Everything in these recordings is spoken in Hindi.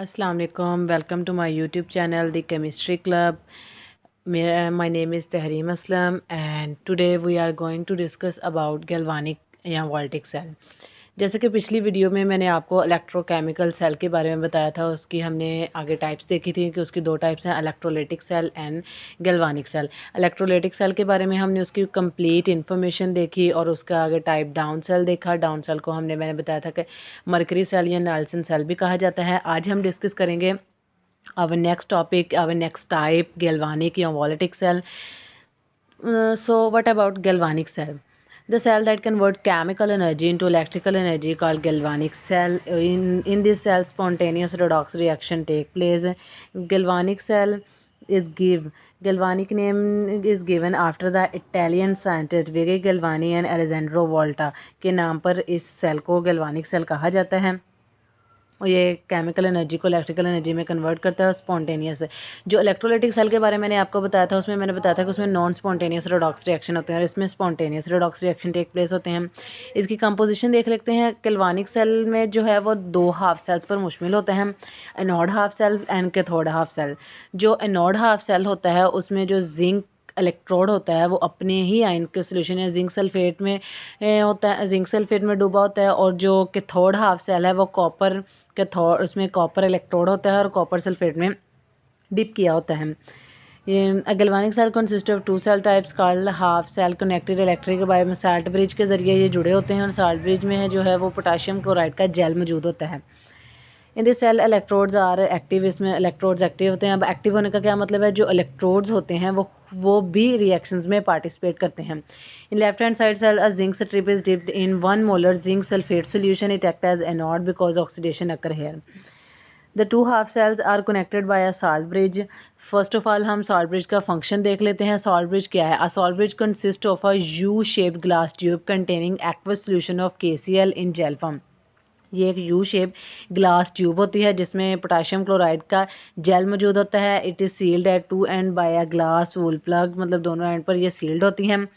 Assalamu alaikum. Welcome to my YouTube channel, The Chemistry Club. My name is Tahreem Aslam, and today we are going to discuss about galvanic या वोल्टिक सेल। जैसे कि पिछली वीडियो में मैंने आपको इलेक्ट्रोकेमिकल सेल के बारे में बताया था, उसकी हमने आगे टाइप्स देखी थी कि उसकी दो टाइप्स हैं, electrolytic cell and galvanic cell. Electrolytic cell के बारे में हमने उसकी कंप्लीट इन्फॉर्मेशन देखी और उसका आगे टाइप डाउन सेल देखा। डाउन सेल को मैंने बताया था कि मरकरी सेल या नेल्सन सेल भी कहा जाता है। आज हम डिस्कस करेंगे our next topic, our next type, galvanic or voltaic cell. So what about galvanic cell? The cell that convert chemical energy into electrical energy called galvanic cell. In this cell, spontaneous redox reaction take place. Galvanic cell is galvanic name is given after the Italian scientist Viggi Galvani and Alessandro Volta के नाम पर इस सेल को galvanic cell कहा जाता है। और ये केमिकल एनर्जी को इलेक्ट्रिकल एनर्जी में कन्वर्ट करता है। स्पॉन्टेनियस है। जो इलेक्ट्रोलाइटिक सेल के बारे में मैंने आपको बताया था, उसमें मैंने बताया था कि उसमें नॉन स्पॉन्टेनियस रेडॉक्स रिएक्शन होते हैं और इसमें spontaneous redox reaction take place होते हैं। इसकी कंपोजिशन देख लेते हैं। गैल्वानिक सेल में जो है वो दो हाफ सेल्स पर मुश्तमिल होते हैं, anode half cell and cathode half cell. जो एनोड हाफ सेल होता है उसमें जो जिंक इलेक्ट्रोड होता है वो अपने ही आयन के सोल्यूशन या जिंक सल्फेट में होता है, जिंक सल्फेट में डूबा होता है। और जो कैथोड हाफ सेल है वो कॉपर कैथोड, उसमें कॉपर इलेक्ट्रोड होता है और कॉपर सल्फेट में डिप किया होता है। ये galvanic cell consist of two cell types called half cell connected electric by salt bridge के ज़रिए ये जुड़े होते हैं और साल्ट ब्रिज में है जो है वो पोटाशियम क्लोराइड का जेल मौजूद होता है। In this cell electrodes are active, इसमें इलेक्ट्रोड्स एक्टिव होते हैं। अब एक्टिव होने का क्या मतलब है, जो इलेक्ट्रोड्स होते हैं वो भी रिएक्शंस में पार्टिसिपेट करते हैं। In left hand side cell a zinc strip is dipped in 1 molar zinc sulphate solution, it act as anode because oxidation occur here. The two half cells are connected by a salt bridge. First of all हम साल्ट ब्रिज का फंक्शन देख लेते हैं। साल्ट ब्रिज क्या है? A salt bridge consist of a U shaped glass tube containing aqueous solution of KCl in jail form. ये एक यू शेप ग्लास ट्यूब होती है जिसमें पोटाशियम क्लोराइड का जेल मौजूद होता है। It is sealed at two end by a glass wool plug, मतलब दोनों एंड पर ये सील्ड होती हैं।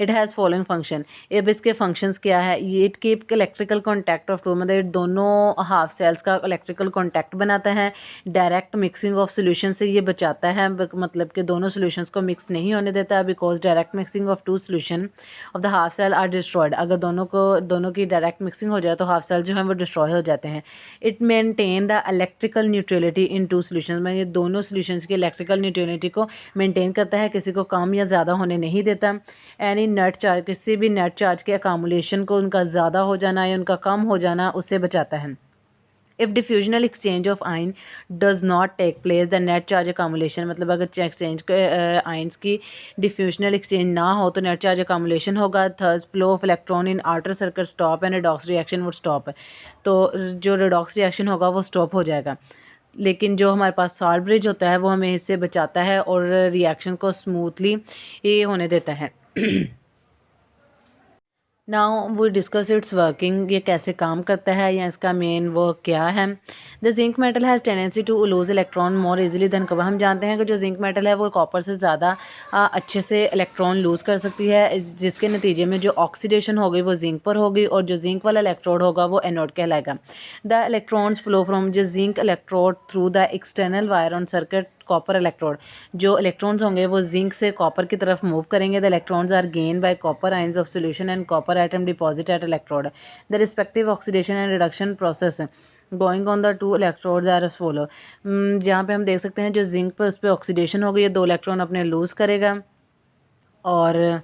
It has following function. अब इसके फंक्शंस क्या है? ये it keep electrical contact of two, मतलब दोनों हाफ सेल्स का इलेक्ट्रिकल कॉन्टैक्ट बनाता है। डायरेक्ट मिक्सिंग ऑफ सोल्यूशन से ये बचाता है, मतलब कि दोनों सोल्यूशंस को मिक्स नहीं होने देता, because direct mixing of two solution of the half cell are destroyed. अगर दोनों की डायरेक्ट मिक्सिंग हो जाए तो हाफ सेल जो है वो डिस्ट्रॉय हो जाते हैं। It maintain the electrical neutrality in two solution, में ये दोनों सोल्यूशंस की इलेक्ट्रिकल न्यूट्रलिटी को मेंटेन करता है, किसी को कम या ज़्यादा होने नहीं देता। एनी नेट चार्ज, किसी भी नेट चार्ज के अकामुलेशन को उनका ज़्यादा हो जाना या उनका कम हो जाना उससे बचाता है। If diffusional exchange of ion does not take place the net charge accumulation, मतलब अगर एक्सचेंज के आइंस की डिफ्यूजनल एक्सचेंज ना हो तो नेट चार्ज अकामुलेशन होगा। Thus flow of electron in outer circuit stop and redox reaction would stop. तो जो रिडॉक्स रिएक्शन होगा वो स्टॉप हो जाएगा। लेकिन जो हमारे पास साल्ट ब्रिज होता है वो हमें इससे बचाता है और रिएक्शन को स्मूथली ये होने देता है। Now we discuss its working, ये कैसे काम करता है या इसका मेन वर्क क्या है। The zinc metal has tendency to lose electron more easily than copper. हम जानते हैं कि जो जिंक मेटल है वो कॉपर से ज़्यादा अच्छे से इलेक्ट्रॉन लूज़ कर सकती है, जिसके नतीजे में जो ऑक्सीडेशन होगी वो जिंक पर होगी और जो जिंक वाला इलेक्ट्रोड होगा वो एनोड कहलाएगा। द इलेक्ट्रॉन्स फ्लो फ्रॉम जो zinc electrode through the external wire on circuit copper electrode. जो इलेक्ट्रॉन्स होंगे वो जिंक से कॉपर की तरफ मूव करेंगे। The electrons are gain by copper ions of solution and copper atom deposit at electrode. The respective oxidation and reduction process going on the two electrodes are as follow. जहाँ पे हम देख सकते हैं जो जिंक पर उस पर ऑक्सीडेशन हो गई है, दो इलेक्ट्रॉन अपने लूज़ करेगा और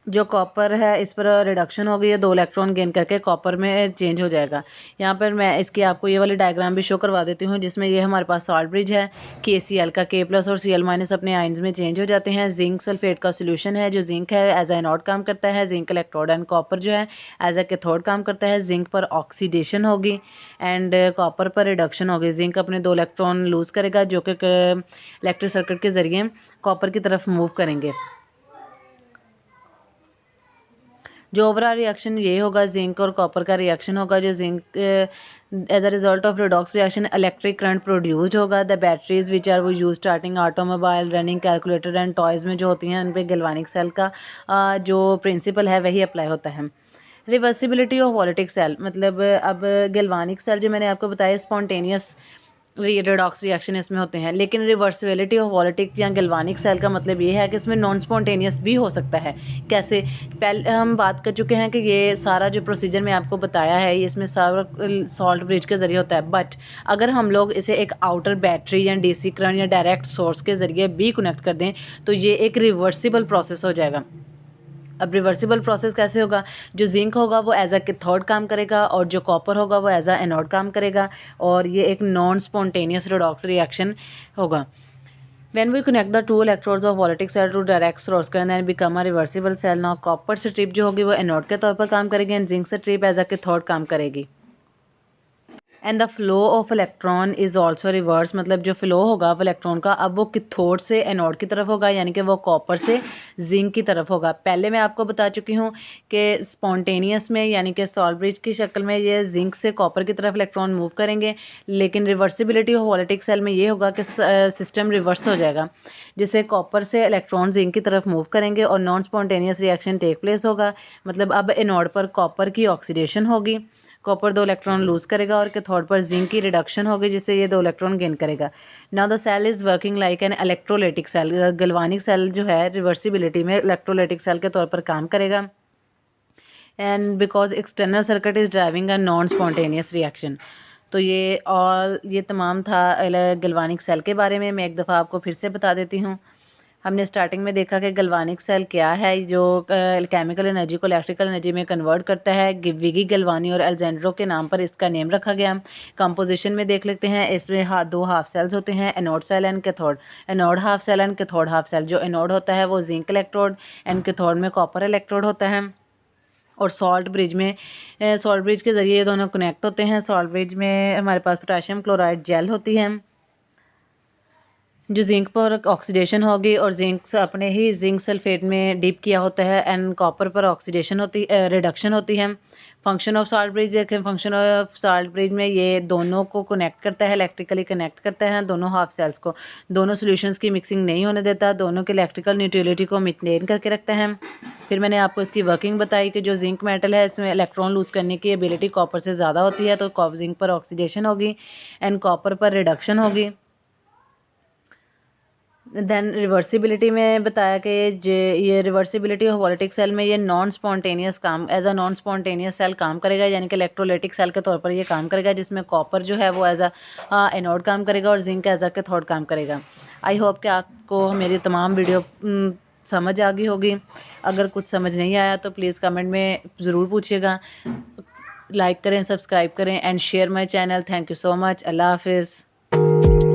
जो कॉपर है इस पर रिडक्शन हो गई है, दो इलेक्ट्रॉन गेन करके कॉपर में चेंज हो जाएगा। यहाँ पर मैं इसकी आपको ये वाली डायग्राम भी शो करवा देती हूँ जिसमें ये हमारे पास साल्ट ब्रिज है। KCl का K+ और Cl- अपने आइंस में चेंज हो जाते हैं। जिंक सल्फेट का सोल्यूशन है, जो जिंक है एज एनोड काम करता है, जिंक इलेक्ट्रोड, एंड कॉपर जो है एज ए कैथोड काम करता है। जिंक पर ऑक्सीडेशन होगी एंड कॉपर पर रिडक्शन होगी। जिंक अपने दो इलेक्ट्रॉन लूज़ करेगा जो कि इलेक्ट्रिक सर्किट के ज़रिए कॉपर की तरफ मूव करेंगे। जो ओवरऑल रिएक्शन ये होगा, जिंक और कॉपर का रिएक्शन होगा। जो zinc as a result of redox reaction electric current produced होगा। द बैटरीज विच आर वो use starting automobile, running calculator and toys में जो होती हैं उन पर गैल्वानिक सेल का जो प्रिंसिपल है वही अप्लाई होता है। रिवर्सिबिलिटी ऑफ वॉलेटिक सेल, मतलब अब गैल्वानिक सेल जो मैंने आपको बताया स्पॉन्टेनियस रेडॉक्स रिएक्शन इसमें होते हैं, लेकिन रिवर्सिबिलिटी ऑफ वॉलेटिक या गैल्वानिक सेल का मतलब ये है कि इसमें नॉन स्पॉन्टेनियस भी हो सकता है। कैसे? पहले हम बात कर चुके हैं कि ये सारा जो प्रोसीजर मैं आपको बताया है ये इसमें सारा सॉल्ट ब्रिज के ज़रिए होता है, बट अगर हम लोग इसे एक आउटर बैटरी या डीसी करंट या डायरेक्ट सोर्स के ज़रिए भी कनेक्ट कर दें तो ये एक रिवर्सिबल प्रोसेस हो जाएगा। अब रिवर्सिबल प्रोसेस कैसे होगा? जो जिंक होगा वो एज अ कैथोड काम करेगा और जो कॉपर होगा वो एज अ एनोड काम करेगा, और ये एक नॉन स्पॉन्टेनियस रेडॉक्स रिएक्शन होगा। When we connect the two electrodes of वोलेटिक cell to direct source current then become a reversible cell। now copper strip जो होगी वो एनोड के तौर पर काम करेगी and zinc strip as a cathode काम करेगी। And the flow of electron is also reverse, मतलब जो फ्लो होगा वो इलेक्ट्रॉन का अब वो कैथोड से एनोड की तरफ होगा, यानी कि वो कॉपर से जिंक की तरफ होगा। पहले मैं आपको बता चुकी हूँ कि स्पॉन्टेनियस में यानी कि सॉल्ट ब्रिज की शक्ल में ये जिंक से कॉपर की तरफ इलेक्ट्रॉन मूव करेंगे, लेकिन रिवर्सिबिलिटी ऑफ वोलेटिक सेल में ये होगा कि सिस्टम रिवर्स हो जाएगा, जिससे कॉपर से इलेक्ट्रॉन जिंक की तरफ मूव करेंगे और non spontaneous reaction take place होगा। मतलब अब एनोड पर कॉपर की ऑक्सीडेशन होगी, कॉपर 2 इलेक्ट्रॉन लूज करेगा और कैथोड पर जिंक की रिडक्शन होगी जिससे ये 2 इलेक्ट्रॉन गेन करेगा। Now the cell is working like an electrolytic cell. Galvanic cell जो है रिवर्सिबिलिटी में इलेक्ट्रोलाइटिक सेल के तौर पर काम करेगा, and because external circuit is driving a non spontaneous reaction. तो ये तमाम था गैल्वानिक सेल के बारे में। मैं एक दफ़ा आपको फिर से बता देती हूँ। हमने स्टार्टिंग में देखा कि गैल्वानिक सेल क्या है, जो केमिकल एनर्जी को इलेक्ट्रिकल एनर्जी में कन्वर्ट करता है। विगी गैल्वानी और अलेजेंड्रो के नाम पर इसका नेम रखा गया। कंपोजिशन में देख लेते हैं, इसमें 2 हाफ सेल्स होते हैं, anode cell and cathode. Anode half cell and cathode half cell. जो एनोड होता है वो जिंक इलेक्ट्रोड एंड कैथोड में कॉपर इलेक्ट्रोड होता है। और सॉल्ट ब्रिज के ज़रिए ये दोनों कनेक्ट होते हैं। सॉल्ट ब्रिज में हमारे पास पोटेशियम क्लोराइड जेल होती है जो जिंक पर ऑक्सीडेशन होगी और जिंक अपने ही जिंक सल्फेट में डिप किया होता है, एंड कॉपर पर ऑक्सीडेशन रिडक्शन होती है। फंक्शन ऑफ सॉल्ट ब्रिज देखें। फंक्शन ऑफ सॉल्ट ब्रिज में ये दोनों को कनेक्ट करता है, इलेक्ट्रिकली कनेक्ट करता है दोनों हाफ सेल्स को। दोनों सॉल्यूशंस की मिक्सिंग नहीं होने देता, दोनों के इलेक्ट्रिकल न्यूट्रलिटी को मेंटेन करके रखता है। फिर मैंने आपको इसकी वर्किंग बताई कि जो जिंक मेटल है इसमें इलेक्ट्रॉन लूज करने की एबिलिटी कॉपर से ज़्यादा होती है, तो जिंक पर ऑक्सीडेशन होगी एंड कॉपर पर रिडक्शन होगी। देन रिवर्सिबिलिटी में बताया कि ये रिवर्सिबिलिटी ऑफ वोलेटिक सेल में ये नॉन स्पॉन्टेनियस काम as a non spontaneous cell काम करेगा, यानी कि इलेक्ट्रोलाइटिक सेल के तौर पर ये काम करेगा, जिसमें कॉपर जो है वो एज अ एनोड काम करेगा और जिंक एज अ कैथोड काम करेगा। आई होप कि आपको मेरी तमाम वीडियो समझ आ गई होगी। अगर कुछ समझ नहीं आया तो प्लीज़ कमेंट में ज़रूर पूछिएगा। लाइक करें, सब्सक्राइब करें and share my channel. Thank you so much. अल्लाह हाफिज़।